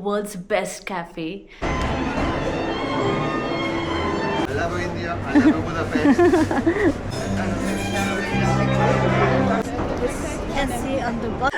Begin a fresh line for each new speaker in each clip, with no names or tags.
World's best cafe.
I love India, I love Budapest.
Can see on the bus.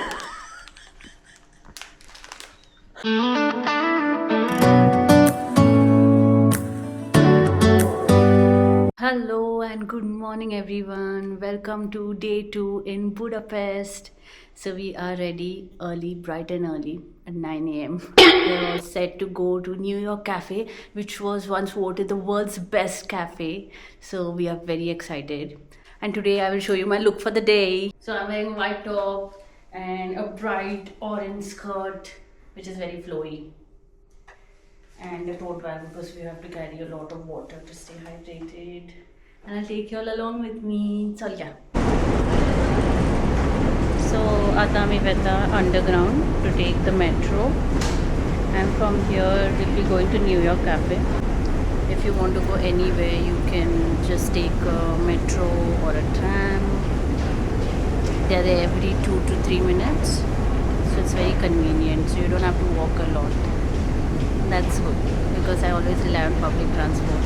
Hello and good morning everyone. Welcome to day 2 in Budapest. So we are ready early, bright and early at 9 a.m. We are all set to go to New York Cafe, which was once voted the world's best cafe. So we are very excited. And today I will show you my look for the day. So I'm wearing a white top and a bright orange skirt, which is very flowy, and a tote bag because we have to carry a lot of water to stay hydrated. And I'll take you all along with me. So yeah. So Atami Veta underground to take the metro, and from here we'll be going to New York Cafe. If you want to go anywhere, you can just take a metro or a tram. They're there every 2 to 3 minutes, so it's very convenient. So you don't have to walk a lot. That's good because I always rely on public transport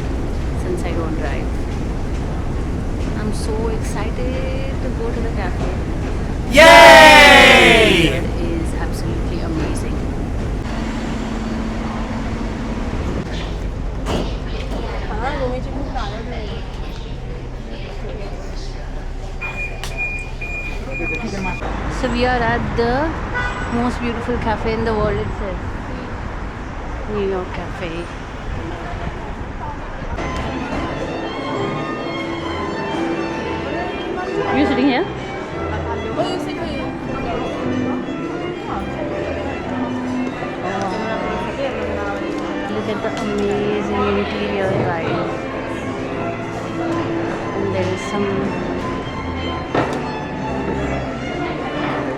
since I don't drive. I'm so excited to go to the cafe.
Yay!
It is absolutely amazing. So we are at the most beautiful cafe in the world itself. New York Cafe. Are you sitting here? Look at the amazing interior, guys. And there is some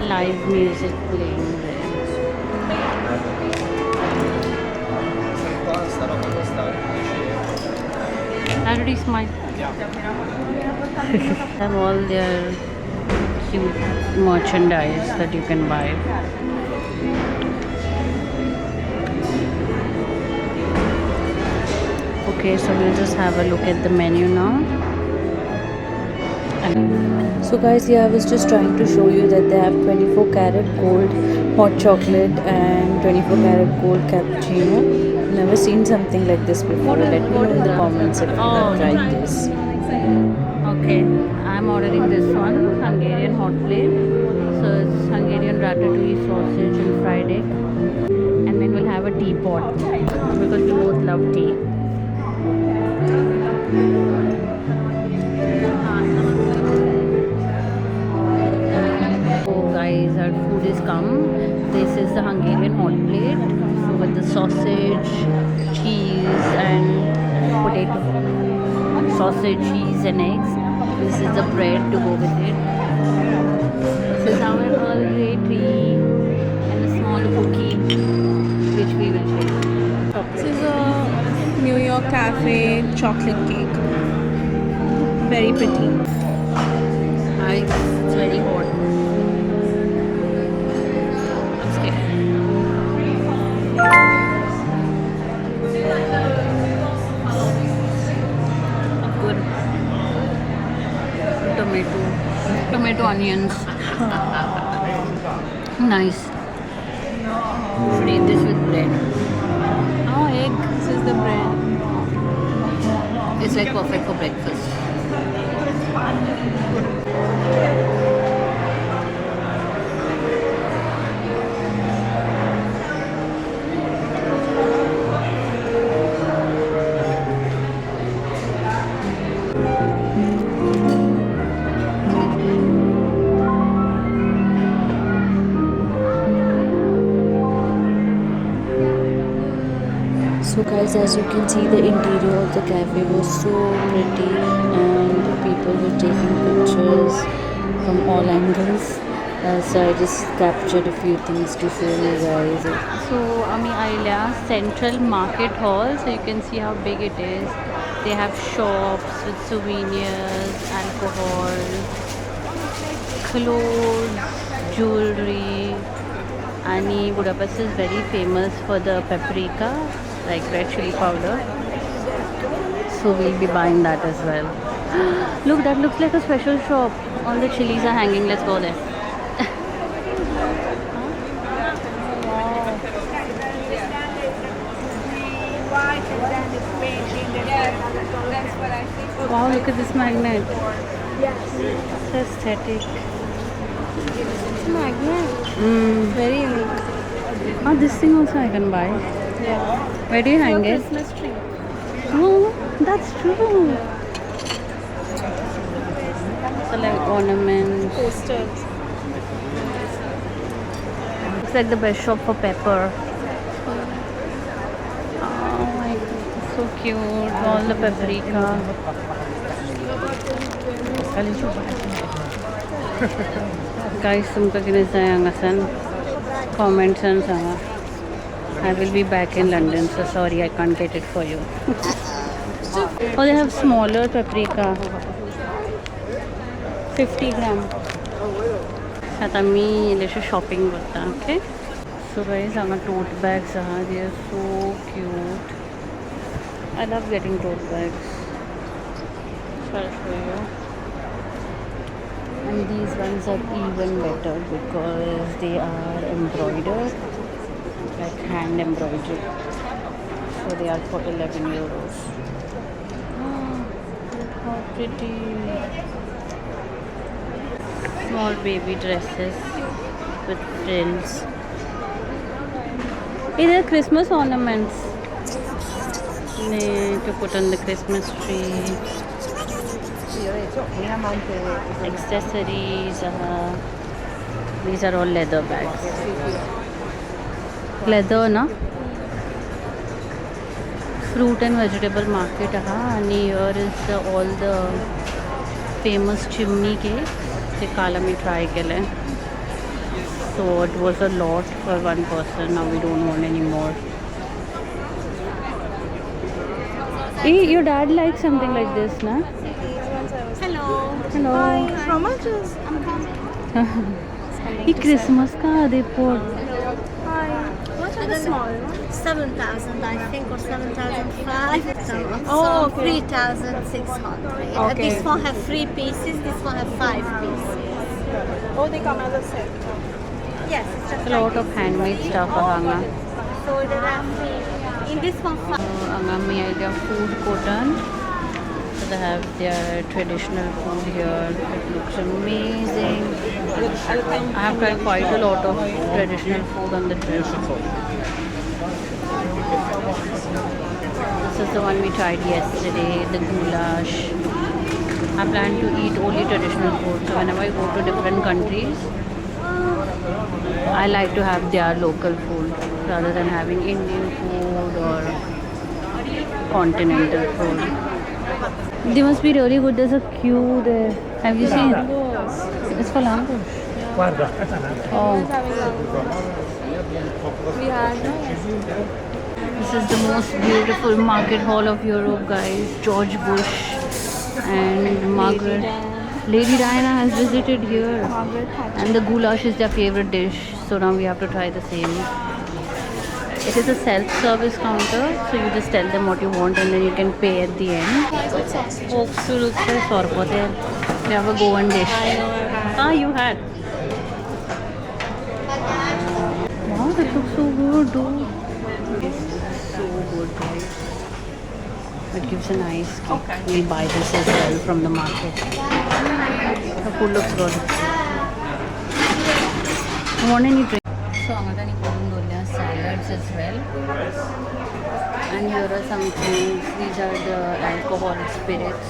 live music playing there. I already smile. Have all their cute merchandise that you can buy. Okay, so we'll just have a look at the menu now. So guys, yeah, I was just trying to show you that they have 24 karat gold hot chocolate and 24 karat gold cappuccino. Never seen something like this before. Let me know in the comments if you have tried this. Okay, I'm ordering this one, Hungarian hot plate. So it's Hungarian ratatouille sausage and fried egg. And then we'll have a teapot because we both love tea. Oh guys, our food is come. This is the Hungarian hot plate. So with the sausage, cheese and potato. Sausage, cheese and eggs. This is the bread to go with it. This is our Earl Grey tea and a small cookie which we will share.
This is a New York Cafe chocolate cake. Very pretty.
It's very hot. I'm scared. Good. Tomato onions. Nice. Should eat this with bread. Oh, egg.
This is the bread.
It's like perfect for breakfast. So guys, as you can see, the interior of the cafe was so pretty and people were taking pictures from all angles. So I just captured a few things to show you guys. So Ami Ayla Central Market Hall, so you can see how big it is. They have shops with souvenirs, alcohol, clothes, jewelry, And Budapest is very famous for the paprika, like red chili powder. So we'll be buying that as well. Look, that looks like a special shop. All the chilies are hanging. Let's go there. Wow, look at this magnet. It's aesthetic.
It's a magnet. Very unique.
Oh, this thing also I can buy.
Yeah.
Where do you hang
Your
it?
Christmas tree.
Oh, that's true. So like ornaments.
Posters.
Looks like the best shop for pepper. Oh my god, so cute. All the paprika. Guys, sumka kinasayang comments and sama. I will be back in London, so sorry I can't get it for you. Oh, they have smaller paprika. 50 gram. Satami, let's shopping करता, okay? So guys, our tote bags are they are so cute. I love getting tote bags. So I'll show you. And these ones are even better because they are embroidered, like hand embroidered. So they are for 11 euros. Oh, look how pretty. Small baby dresses with frills. Hey, there are Christmas ornaments to put on the Christmas tree. Accessories. These are all leather bags. Leather, na? Fruit and vegetable market. And here is all the famous chimney cakes. The kala me try kele. So it was a lot for one person. Now we don't want any more. Hey, your dad likes something like this, na?
Hello.
Hello.
Hi. How much is?
Hey, Christmas ka they put.
Hi. What are the small ones?
7,000, I think, or 7,500.
Oh,
so
okay.
3,600.
Okay.
This one have 3 pieces, this one have 5 pieces.
Oh, they come as a set.
Yes, it's just
A lot of handmade stuff.
so there are 3. In this one, 5.
Angami idea food cotton. So they have their traditional food here. It looks amazing. I have tried quite a lot of traditional food on the trip. This is the one we tried yesterday, the goulash. I plan to eat only traditional food. So whenever I go to different countries, I like to have their local food rather than having Indian food or continental food. They must be really good. There's a queue there. Have you seen? It's for language. Oh.
We had
This is the most beautiful market hall of Europe, guys. George Bush and Margaret. Lady Diana has visited here. And the goulash is their favorite dish. So now we have to try the same. It is a self-service counter. So you just tell them what you want and then you can pay at the end. Oaksu looks like sorpotel. You have a Goan dish. Ah, you had. Wow, that looks so good, dude. So good, guys. It gives a nice kick. Okay. We buy this as well from the market. The food looks good. I want any drink. So, Amadani Kodundolia salads as well. And here are some things. These are the alcoholic spirits,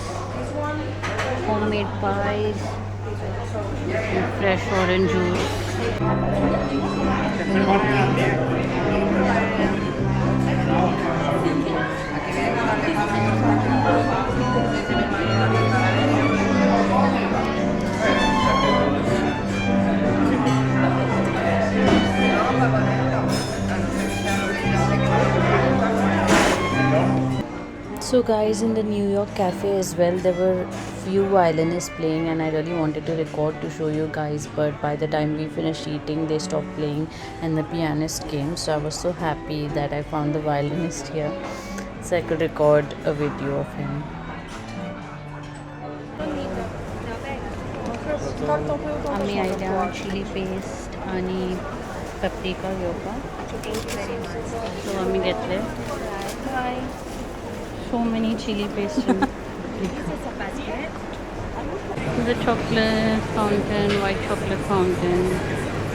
homemade pies, and fresh orange juice. So guys, in the New York cafe as well, there were few violinists playing, and I really wanted to record to show you guys, but by the time we finished eating they stopped playing and the pianist came. So I was so happy that I found the violinist here so I could record a video of him. आम्ही आयल्या chilli paste आणि Paprika घेवपा. सो आम्ही घेतले so many chili paste and the chocolate fountain, white chocolate fountain.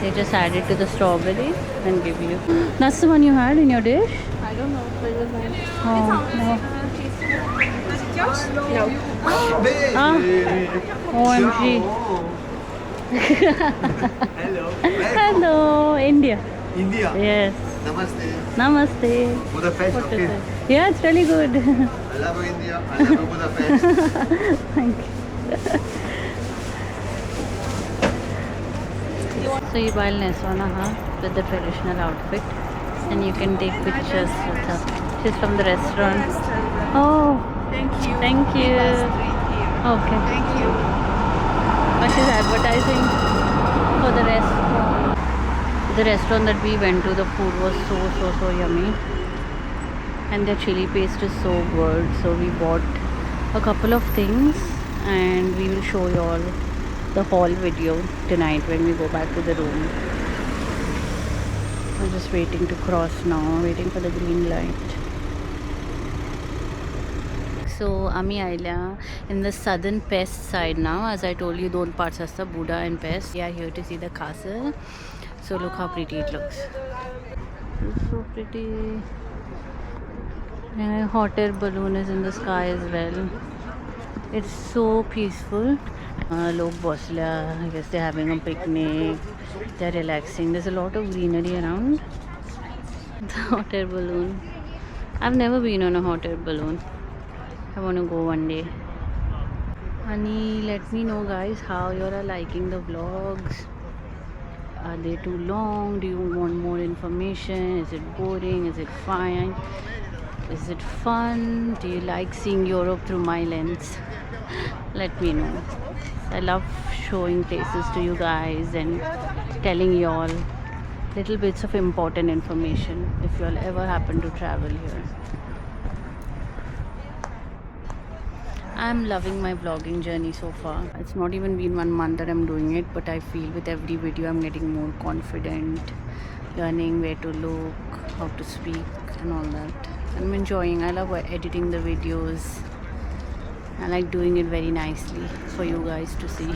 They just add it to the strawberry and give you. That's the one you had in your dish?
I don't know, but it was nice.
Oh, no.
No.
Ah, OMG.
Hello.
Hello, India.
India.
Yes.
Namaste.
Namaste.
Budapest.
What is
Okay.
it? Yeah, it's really good.
I love India. I love Budapest.
Thank you. So you buy Neswana with the traditional outfit and you can take pictures with her. She's from the restaurant. Oh,
Thank you.
thank you. Okay.
Thank you.
But she's advertising for the restaurant. The restaurant that we went to, the food was so yummy. And their chili paste is so good. So we bought a couple of things and we will show you all the haul video tonight when we go back to the room. I'm just waiting to cross now, waiting for the green light. So आम्ही आयल्या in the southern Pest side now. As I told you, दोन parts असतात, Buda and Pest. We are here to see the castle. So look how pretty it looks. It's so pretty. And a hot air balloon is in the sky as well. It's so peaceful. Log bosla, I guess they're having a picnic. They're relaxing. There's a lot of greenery around. The hot air balloon. I've never been on a hot air balloon. I want to go one day. Honey, let me know guys how you are liking the vlogs. Are they too long? Do you want more information? Is it boring? Is it fine? Is it fun? Do you like seeing Europe through my lens? Let me know. I love showing places to you guys and telling you all little bits of important information if you all ever happen to travel here. I'm loving my vlogging journey so far. It's not even been 1 month that I'm doing it, but I feel with every video I'm getting more confident, learning where to look, how to speak and all that. I'm enjoying. I love editing the videos. I like doing it very nicely for you guys to see.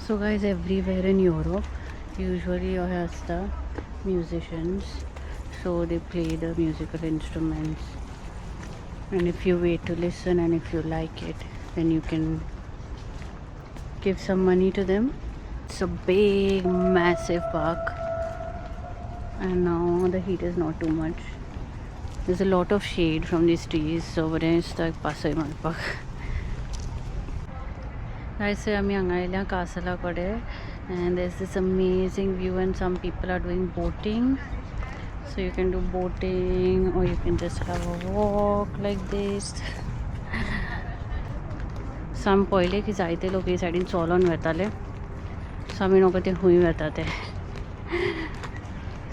So guys, everywhere in Europe usually you have the musicians, so they play the musical instruments, and if you wait to listen and if you like it, then you can give some money to them. It's a big massive park and now the heat is not too much. There's a lot of shade from these trees, so it's like Pasay Malpak. Guys, I'm Angailia Kasala Kode, and there's this amazing view and some people are doing boating. So you can do boating or you can just have a walk like this. Some poile ki jaite log ei side cholon vetale. Sami nokate hui vetate.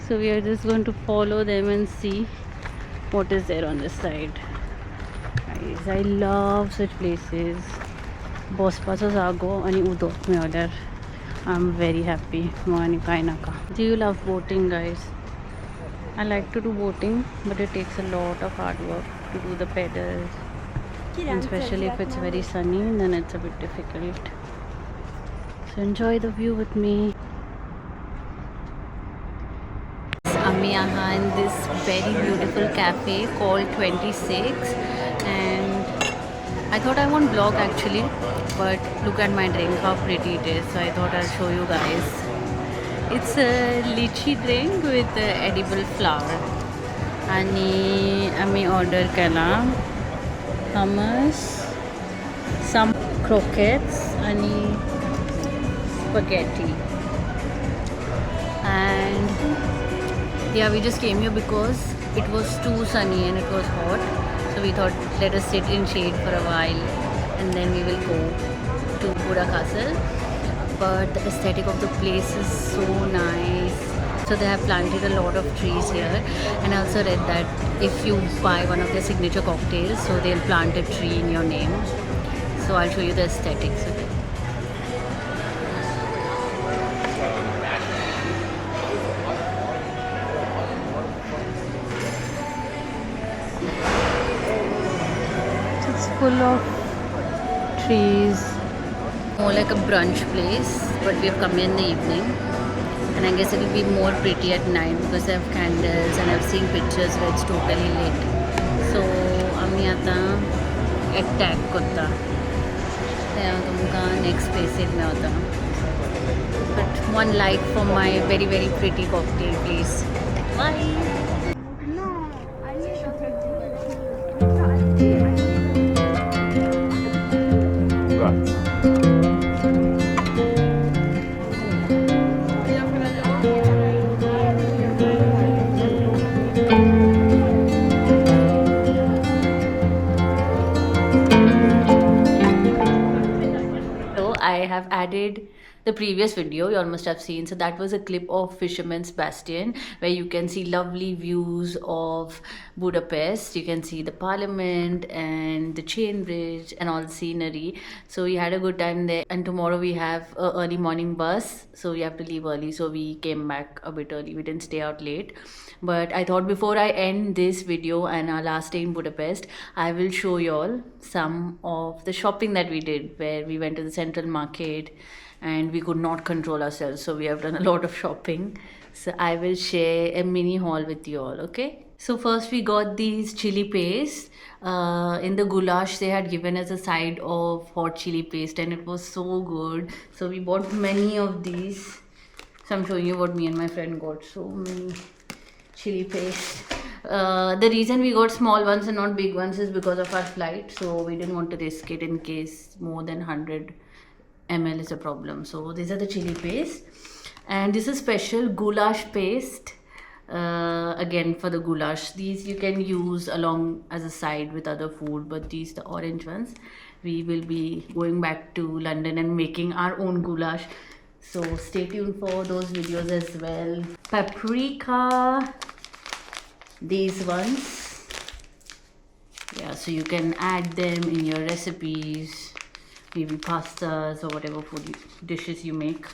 So we are just going to follow them and see what is there on this side. Guys, I love such places. Bospaso Zago and Udo Myoder. I'm very happy. Do you love boating, guys? I like to do boating, but it takes a lot of hard work to do the pedals. And especially if it's very sunny, then it's a bit difficult. So enjoy the view with me. Amiyaha in this very beautiful cafe called 26, and I thought I won't vlog actually, but look at my drink, how pretty it is. So I thought I'll show you guys. It's a lychee drink with edible flower. आणि आम्ही order केला hummus, some croquettes आणि spaghetti. And yeah, we just came here because it was too sunny and it was hot. So we thought let us sit in shade for a while and then we will go to Buddha Castle. But the aesthetic of the place is so nice. So they have planted a lot of trees here, and I also read that if you buy one of their signature cocktails, so they'll plant a tree in your name. So I'll show you the aesthetics. It's full of trees. More like a brunch place, but we have come in the evening, and I guess it will be more pretty at night because they have candles and I've seen pictures where it's totally lit. So आम्ही आता attack करता तेव्हा तुमका next place it होता. But one like for my very very pretty cocktail please. Bye. I have added the previous video you all must have seen. So that was a clip of Fisherman's Bastion where you can see lovely views of Budapest. You can see the parliament and the chain bridge and all the scenery. So we had a good time there, and tomorrow we have a early morning bus, so we have to leave early. So we came back a bit early, we didn't stay out late. But I thought before I end this video and our last day in Budapest, I will show you all some of the shopping that we did, where we went to the central market and we could not control ourselves, so we have done a lot of shopping. So I will share a mini haul with you all. Okay, so first we got these chili paste. In the goulash they had given us a side of hot chili paste and it was so good, so we bought many of these. So I'm showing you what me and my friend got. So many chili paste. The reason we got small ones and not big ones is because of our flight, so we didn't want to risk it in case more than 100 ml is a problem. So these are the chili paste, and this is special goulash paste, again for the goulash. These you can use along as a side with other food, but these, the orange ones, we will be going back to London and making our own goulash, so stay tuned for those videos as well. Paprika, these ones, yeah, so you can add them in your recipes, maybe pastas or whatever food dishes you make.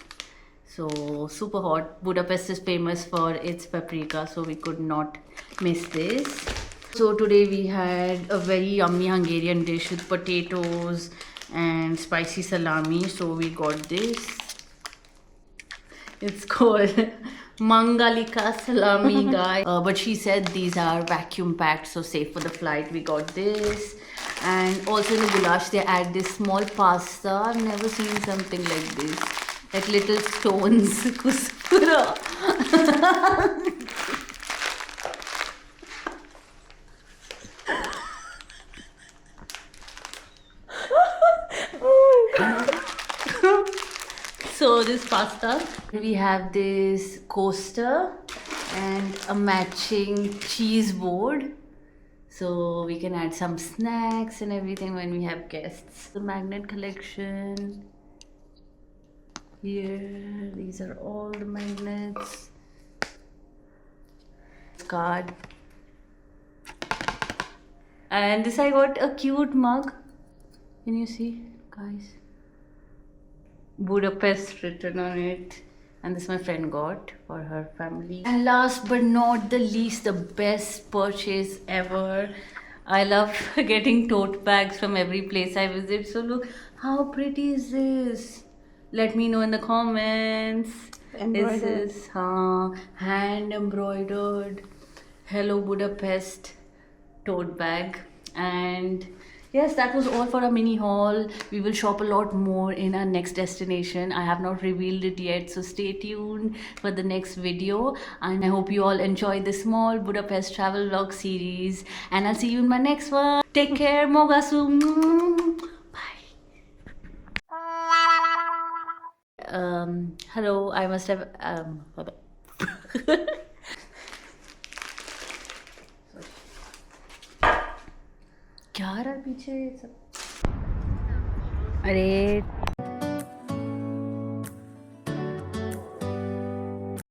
So super hot. Budapest is famous for its paprika, so we could not miss this. So today we had a very yummy Hungarian dish with potatoes and spicy salami, so we got this. It's called Mangalika salami, guys. But she said these are vacuum packed, so safe for the flight. We got this. And also in the goulash they add this small pasta. I've never seen something like this. Like little stones. Kuskura. So this pasta, we have this coaster and a matching cheese board, so we can add some snacks and everything when we have guests. The magnet collection here, these are all the magnets. Card, and this I got a cute mug. Can you see, guys? Budapest written on it, and this my friend got for her family. And last but not the least, the best purchase ever. I love getting tote bags from every place I visit. So look how pretty is this. Let me know in the comments. This is hand embroidered Hello Budapest tote bag, and Yes, that was all for a mini haul. We will shop a lot more in our next destination. I have not revealed it yet, so stay tuned for the next video. And I hope you all enjoy this small Budapest travel vlog series. And I'll see you in my next one. Take care, Mogasu. Bye. Hello, I must have क्या रहा है पीछे ये सब? अरे